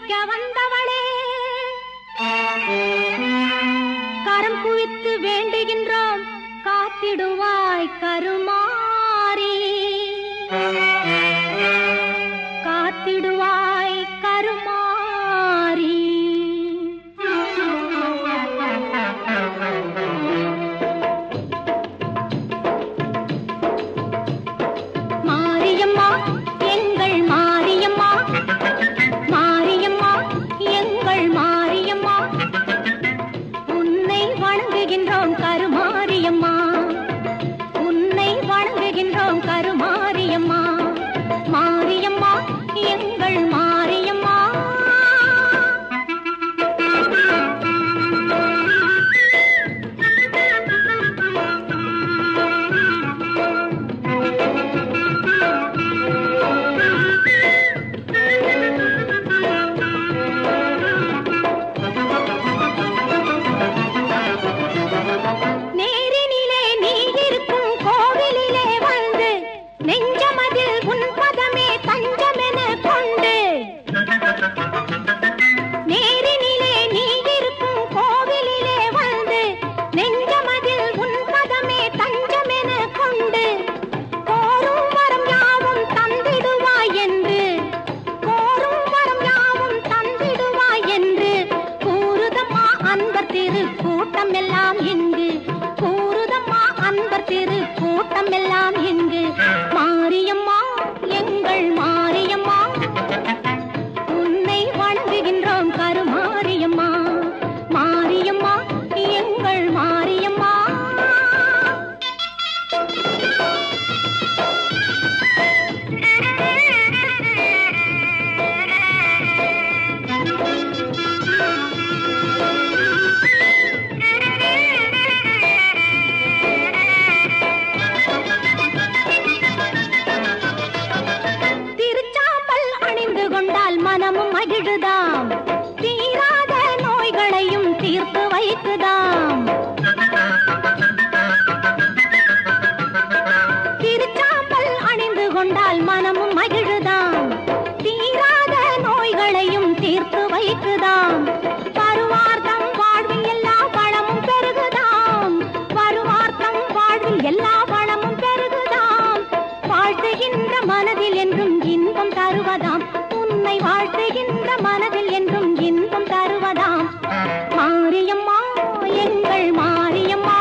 வைக்க வந்தவளே, கரம் குவித்து வேண்டுகின்றோம் காத்திடுவாய் கருமாரி, காத்திடுவாய் கருமாரி. மாரியம்மா எங்கள் மாரியம்மா, மாரியம்மா எங்கள் மாரியம்மா, உன்னை வணங்குகின்றோம் கருமாரியம்மா, உன்னை வணங்குகின்றோம் கருமாரியம்மா, மாரியம்மா எங்கள் மாரியம்மா. நேரினிலே நீ இருக்கும் கோவிலிலே வந்து நெஞ்சமதில் உன் பதமே தஞ்சமென கொண்டு, நேரினிலே நீ இருக்கும் கோவிலிலே வந்து நெஞ்சமதில் உன் பதமே தஞ்சமென கொண்டு, கோரும் வரம் யாவும் தந்திடுவாய் என்று, கோரும் வரம் யாவும் தந்திடுவாய் என்று கூறுதம்மா அன்பர் திரு கூட்டம் எல்லாம் இங்கு, கூறுதம்மா அன்பர் திரு கூட்டம் எல்லாம் இங்கு. மாரியம்மா எங்கள் மாரியம்மா, உன்னை வணங்குகின்றோம் கருமாரியம்மா, மாரியம்மா எங்கள் மாரியம்மா. திருச்சாம்பல் அணிந்து கொண்டால் மனமும் மகிழுதாம், தீராத நோய்களையும் தீர்த்து வைக்குதாம். திருச்சாம்பல் அணிந்து கொண்டால் மனமும் மகிழுதாம், தீராத நோய்களையும் தீர்த்து வைக்குதாம். பருவார்த்தம் வாழ்வில் எல்லா வளமும் பெருகுதாம், பருவார்த்தம் வாழ்வில் எல்லா வளமும் பெருகுதாம். வாழ்த்துகின்ற மனதில் என்றும் இன்பம் தருவதாம், உன்னை வாழ்த்துகின்ற மனதில் என்றும் இன்பம் தருவதாம். மாரியம்மா எங்கள் மாரியம்மா,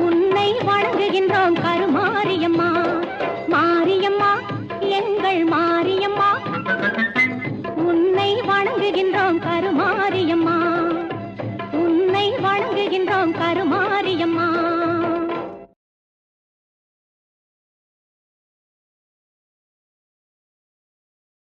உன்னை வணங்குகின்றோம் கருமாரியம்மா, மாரியம்மா எங்கள் மாரியம்மா, உன்னை வணங்குகின்றோம் கருமாரியம்மா, உன்னை வணங்குகின்றோம் கருமாரியம்மா.